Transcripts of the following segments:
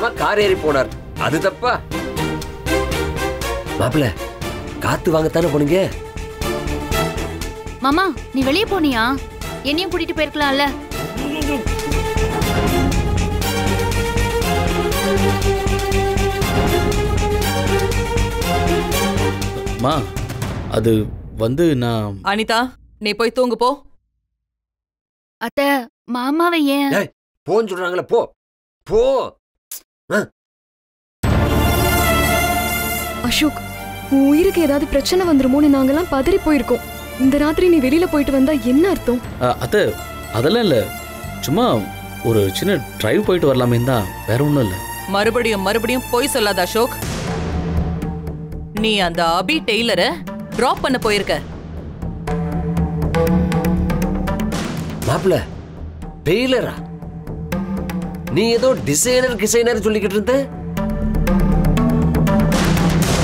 அவசரமா கார் ஏறி போனார். அது தப்பா? மாப்பிள்ள, காத்து வாங்கத்தானே போனீங்க. மாமா, நீ வெளியே போனியா? என்னையும் கூட்டிட்டு போயிருக்கலாம்ல. மா, அது வந்து நான்... அனிதா, நீ போய் தூங்கு போ. அத்தை, மாமாவை ஏன் போன்னு சொல்றாங்களே, போ போ. அசோக், உன் உயிருக்கு ஏதாவது பிரச்சனை வந்துருமோன்னு நாங்கெல்லாம் பதறி போயிருக்கோம். இந்த ராத்திரி நீ வெளியில போயிட்டு வந்தா என்ன அர்த்தம்? அத்தை, அதெல்லாம் இல்ல, சும்மா ஒரு சின்ன டிரைவ் போயிட்டு வரலாமே தான், வேற ஒண்ணும் இல்ல. மறுபடியும் மறுபடியும் போய் சொல்லாத அசோக். நீ அந்த அபி டெய்லரை டிராப் பண்ண போயிருக்க. மாப்பிள்ள, டெய்லரா? நீ ஏதோ டிசைனர் சொல்லிக்கிட்டு இருந்த.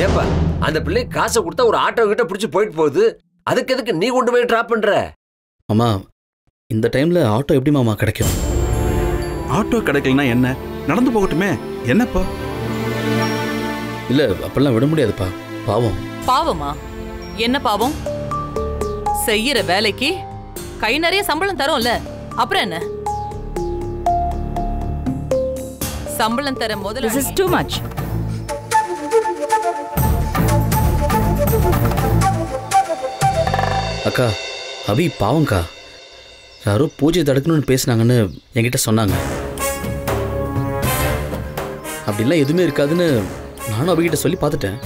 ஏப்பா, அந்த பிள்ளை காசை கொடுத்தா ஒரு ஆட்டோ கிட்ட பிடிச்சி போயிட்டு போகுது. அதுக்கு எதுக்கு நீ கொண்டு போய் டிராப் பண்ற? அம்மா, இந்த டைம்ல ஆட்டோ எப்படி மாமா கிடைக்கும்? ஆட்டோ கிடைக்கலனா என்ன, நடந்து போகட்டுமே, என்னப்பா? இல்ல, அப்பெல்லாம் விட முடியாதுப்பா, பாவம். பாவமா? என்ன பாவம்? செய்யற வேலைக்கு கை நிறைய சம்பளம் தரோம்ல, அப்புறம் என்ன? சம்பளம் தர முதல்ல This is too much. அக்கா, அபி பாவம்க்கா, யாரோ பூஜை தடுக்கணும்னு பேசினாங்கன்னு என்கிட்ட சொன்னாங்க. அப்படிலாம் எதுவுமே இருக்காதுன்னு நானும் அபிகிட்ட சொல்லி பார்த்துட்டேன்.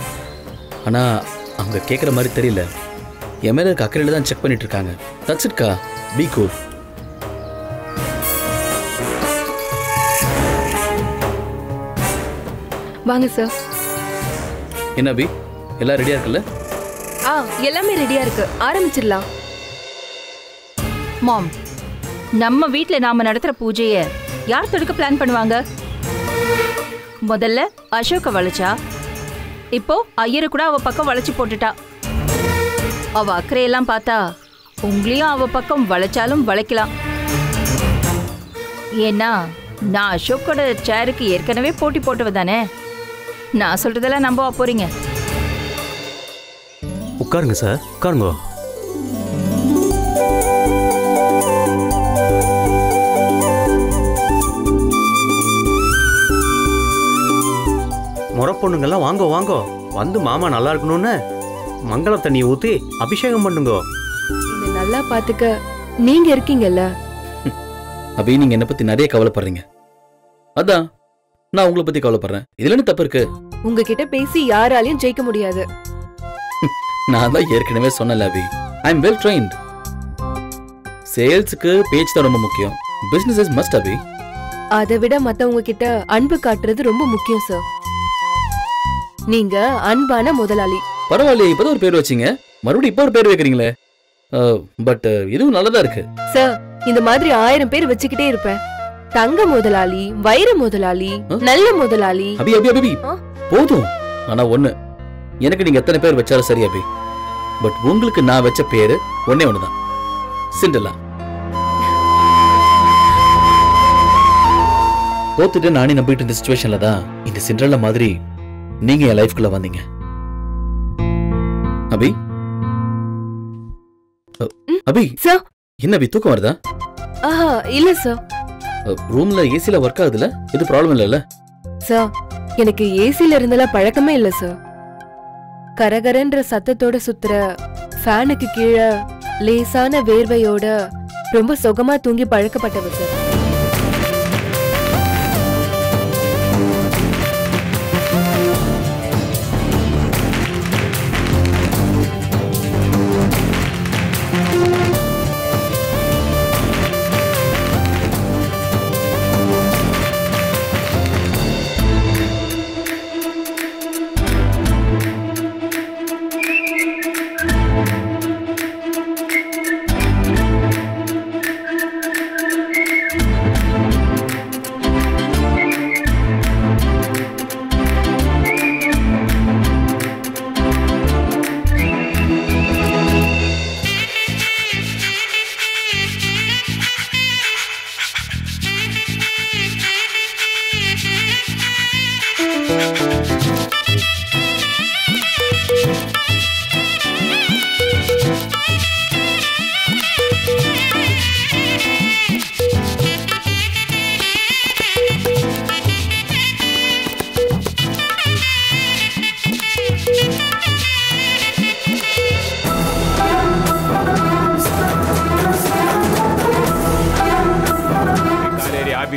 ஆனால் அவங்க கேட்குற மாதிரி தெரியல. என் மேலே இருக்க அக்கறையில் தான் செக் பண்ணிட்டு இருக்காங்க. தட்ஸ் இட்கா, பி கூல். வாங்க சார். என்ன அபி, எல்லாம் ரெடியாக இருக்குல்ல? எல்லாமே ரெடியா இருக்கு, ஆரம்பிச்சிடலாம். மாம், நம்ம வீட்ல நாம நடத்துற பூஜையை யார் தடுக்க பிளான் பண்ணுவாங்க? முதல்ல அசோக வளைச்சா, இப்போ ஐயரு கூட அவ பக்கம் வளைச்சு போட்டுட்டா. அவ அக்கறையெல்லாம் பார்த்தா உங்களையும் அவ பக்கம் வளைச்சாலும் வளைக்கலாம். ஏன்னா நான் அசோக்கோட சேருக்கு ஏற்கனவே போட்டி போட்டவ தானே. நான் சொல்றதெல்லாம் நம்ப போறீங்க? உட்காருங்க சார், உட்காருங்க. முறை பொண்ணுங்கெல்லாம் வாங்க வாங்க, வந்து மாமா நல்லா இருக்கணும்னு மங்கள தண்ணியை ஊற்றி அபிஷேகம் பண்ணுங்க. இதை நல்லா பாத்துக்க நீங்க இருக்கீங்கல்ல. அபி, நீங்க என்னை பத்தி நிறைய கவலைப்படுறீங்க. அதான் நான் உங்களை பத்தி கவலைப்படுறேன். இதுல என்ன தப்பு இருக்கு? உங்ககிட்ட பேசி யாராலையும் ஜெயிக்க முடியாது. நான் தான் ஏற்கனவே சொன்னல அபி, ஐ எம் வெல் ட்ரெயின்ட். சேல்ஸுக்கு பேச்சு தான் ரொம்ப முக்கியம். பிசினஸ் இஸ் மஸ்ட் அபி. அதை விட மத்தவங்க கிட்ட அன்பு காட்டுறது ரொம்ப முக்கியம் சார். நீங்க அன்பான முதலாளி. பரவாயில்லையே, இப்பதான் ஒரு பேர் வச்சீங்க, மறுபடியும் இப்போ ஒரு பேர் வைக்கிறீங்களே. பட் இதுவும் நல்லதா இருக்கு சார். இந்த மாதிரி 1000 பேர் வச்சுக்கிட்டே இருப்பேன். தங்க முதலாளி, வைர முதலாளி, நல்ல முதலாளி. அபி அபி அபி போதும். ஆனா ஒண்ணு, எனக்கு நீங்க எத்தனை பேர் வச்சாலும் சரி அபி, பட் உங்களுக்கு நான் வச்ச பேரு ஒன்னே ஒண்ணுதான், சிண்டலா. தோத்துட்டு நானே நம்பிட்டு இருந்த சிச்சுவேஷன்ல தான் இந்த சிண்டலா மாதிரி நீங்க என் லைஃப்குள்ள வந்தீங்க. அபி அபி சார், என்ன அபி, தூக்கம் வருதா? இல்ல சார். ரூம்ல ஏசில ஒர்க் ஆகுதுல, இது ப்ராப்ளம் இல்லல்ல? சார், எனக்கு ஏசில இருந்தெல்லாம் பழக்கமே இல்ல சார். கரகரன்ற சத்தத்தோட சுத்துற ஃபேனுக்கு கீழே லேசான வேர்வையோட ரொம்ப சுகமா தூங்கி பழக்கப்பட்டவர் சார்.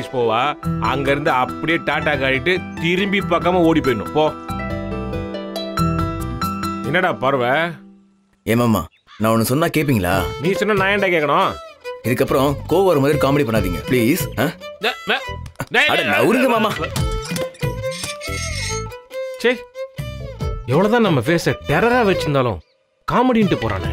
ஆபீஸ் போவா. அங்க இருந்து அப்படியே டாடா காட்டிட்டு திரும்பி பக்கமா ஓடி போயிடணும். போ. என்னடா பார்வை? ஏமாமா நான் ஒன்னு சொன்னா கேப்பீங்களா? நீ சொன்னா நான் ஏன்டா கேட்கணும்? இதுக்கப்புறம் கோவம் மாதிரி காமெடி பண்ணாதீங்க ப்ளீஸ். நவுருங்க மாமா. சே, எவ்வளவுதான் நம்ம ஃபேஸ டெரரா வச்சிருந்தாலும் காமெடின்ட்டு போறானே.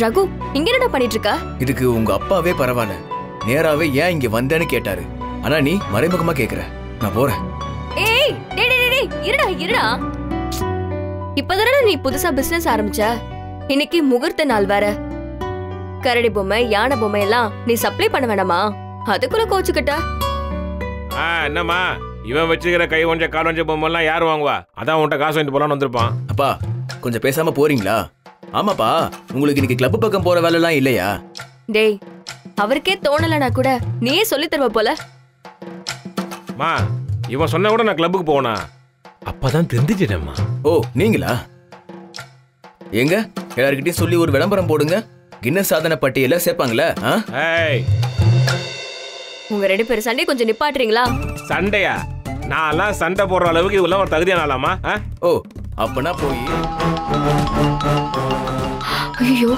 ரகு, இங்க என்ன பண்ணிட்டு இருக்க? இதுக்கு உங்க அப்பாவே பரவாயில்ல, நேராவே ஏன் இங்க வந்தேன்னு கேட்டாரு. ஆனா நீ மறைமுகமா கேக்குற. நான் போறேன். ஏய் டேய் டேய் டேய், இருடா. இப்பதானே நீ புதுசா பிசினஸ் ஆரம்பிச்ச. இன்னைக்கு முகூர்த்த நாள் வேற. கரடி பொம்மை, யானை பொம்மை எல்லாம் நீ சப்ளை பண்ண வேணாமா? அதுக்குள்ள கோச்சுக்கிட்ட. என்னம்மா இவன் வச்சுக்கிற கை ஒஞ்ச கால் ஒஞ்ச பொம்மை எல்லாம் யாரு வாங்குவா? அதான் உன்கிட்ட காசு வாங்கிட்டு போலான்னு வந்திருப்பான். அப்பா கொஞ்சம் பேசாம போறீங்களா? ஆமாப்பா, உங்களுக்கு இன்னைக்கு கிளப் பக்கம் போற வேலை எல்லாம் இல்லையா? டேய், அவருக்கே தோணலனா கூட நீயே சொல்லி தருவ போல. மா, இவன் சொன்ன கூட நான் கிளப்புக்கு போனா அப்பதான் தெரிஞ்சுட்டேம்மா. ஓ நீங்களா? எங்க எல்லார்கிட்டயும் சொல்லி ஒரு விளம்பரம் போடுங்க. கின்னஸ் சாதனை பட்டியல சேர்ப்பாங்களே. உங்க ரெண்டு பேரும் சண்டை கொஞ்சம் நிப்பாட்டுறீங்களா? சண்டையா? நான் சண்டை போடுற அளவுக்கு இதெல்லாம் ஒரு தகுதியானாலாமா? ஓ அப்பனா போய். ஐயோ,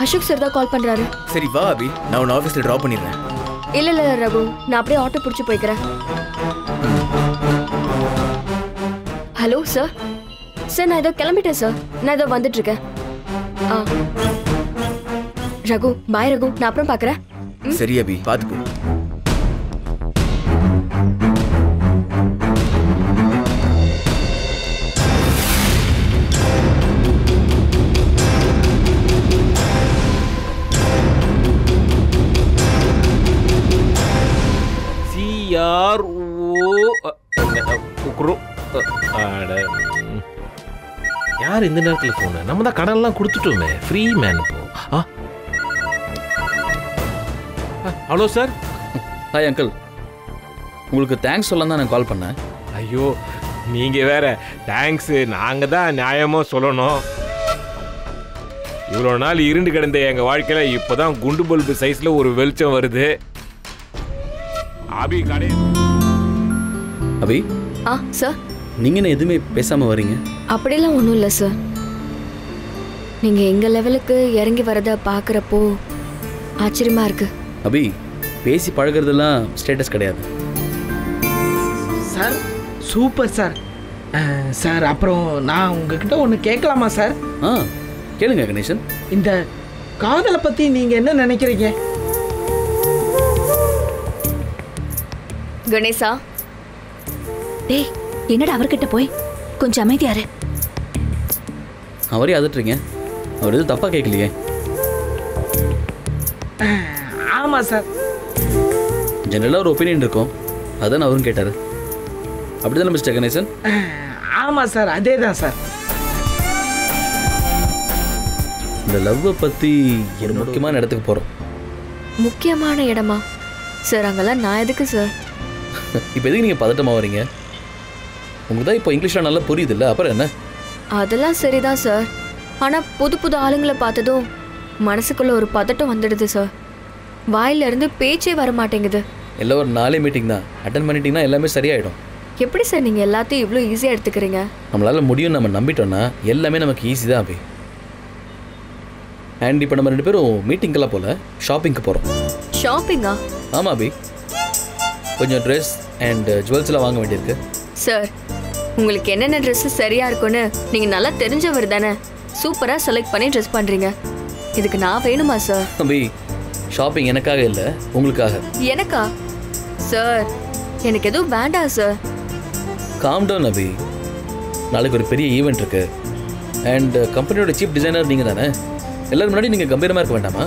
அசோக் சார் தான் கால் பண்றாரு. சரி வா அபி, நான் உன் ஆபீஸ்ல டிராப் பண்ணிடுறேன். இல்ல ரகு, நான் அப்படியே ஆட்டோ பிடிச்சு போய்க்கிறேன். Hello sir. சார் நான் ஏதோ கிளம்பிட்டேன் சார். நான் ஏதோ வந்துட்டு இருக்கேன். ரகு பாய் ரகு, நான் அப்புறம் பாக்குறேன். சரி அபி, பாத்து போ. யார் இந்த நேரத்துல போன? நம்ம தான் கடன் எல்லாம் கொடுத்துட்டோமே, ஃப்ரீ மேன். போ. Hello sir. ஹாய் அங்கிள், உங்களுக்கு தேங்க்ஸ் சொல்ல தான் நான் கால் பண்ணேன். ஐயோ நீங்க வேற தேங்க்ஸ், நாங்க தான் நியாயமா சொல்லணும். இவ்வளோ நாள் இருண்டு கிடந்த எங்க வாழ்க்கையில இப்பதான் குண்டு பல்பு சைஸ்ல ஒரு வெளிச்சம் வருது. அபி கடை. அபி. சார். நீங்க என்ன எதுவுமே பேசாம வரீங்க? அப்படிலாம் ஒன்றும் இல்லை சார். நீங்க எங்க லெவலுக்கு இறங்கி வரத பாக்குறப்போ ஆச்சரியமா இருக்கு. அபி, பேசி பழகிறதெல்லாம் ஸ்டேட்டஸ் கிடையாது சார். Super sir. சார் அப்புறம் நான் உங்ககிட்ட ஒன்று கேட்கலாமா சார்? கேளுங்க கணேசன். இந்த காதலை பத்தி நீங்க என்ன நினைக்கிறீங்க? கணேசா. டேய், என்னடா அவர்கிட்ட போய் கொஞ்சம் அமைதியாரு. அவரே அதட்டுறீங்க? அவர் எதுவும் தப்பா கேட்கலையே. ஆமா சார். ஜெனரலாக ஒரு ஒப்பீனியன் இருக்கும், அதான் அவரும் கேட்டாரு. அப்படிதானே மிஸ்டர் கணேசன்? ஆமா சார், அதே தான் சார். இந்த லவ்வை பத்தி ஒரு முக்கியமான இடத்துக்கு போறோம். முக்கியமான இடமா சார்? அங்கெல்லாம் நான் எதுக்கு சார்? இப்போ எதுக்கு நீங்க பதட்டமா வரீங்க? உங்களுக்கு தான் இப்போ இங்கிலீஷ்லாம் நல்லா புரியுது இல்லை, அப்புறம் என்ன? அதெல்லாம் சரிதான் சார். ஆனா புது புது ஆளுங்களை பார்த்ததும் மனசுக்குள்ள ஒரு பதட்டம் வந்துடுது சார். வாயில இருந்து பேச்சே வர மாட்டேங்குது. எல்லாம் ஒரு 4 மீட்டிங் தான் அட்டன் பண்ணிட்டீங்கன்னா எல்லாமே சரியாயிடும். எப்படி சார் நீங்க எல்லாத்தையும் இவ்வளோ ஈஸியா எடுத்துக்கிறீங்க? நம்மளால முடியும் நம்ம நம்பிட்டோம்னா எல்லாமே நமக்கு ஈஸி தான் அபி. அண்ட் இப்போ நம்ம 2 பேரும் மீட்டிங்கெல்லாம் போல ஷாப்பிங்க்கு போகிறோம். ஷாப்பிங்கா? ஆமாம் அபி, கொஞ்சம் ட்ரெஸ் அண்ட் ஜுவல்ஸ்லாம் வாங்க வேண்டியிருக்கு. சார், உங்களுக்கு என்னென்ன ட்ரெஸ் சரியா இருக்கும்னு நீங்க நல்லா தெரிஞ்சவர் தானே. சூப்பரா செலக்ட் பண்ணி ட்ரெஸ் பண்றீங்க. இதுக்கு நான் வேணுமா சார்? அபி, ஷாப்பிங் எனக்காக இல்லை, உங்களுக்காக. எனக்கா? சார் எனக்கு எதுவும் வேண்டாம் சார். காம் டவுன் அபி, நாளைக்கு ஒரு பெரிய ஈவெண்ட் இருக்கு அண்ட் கம்பெனியோட சீஃப் டிசைனர் நீங்கள் தானே. எல்லாரும் முன்னாடி நீங்கள் கம்பீரமாக இருக்க வேண்டாமா?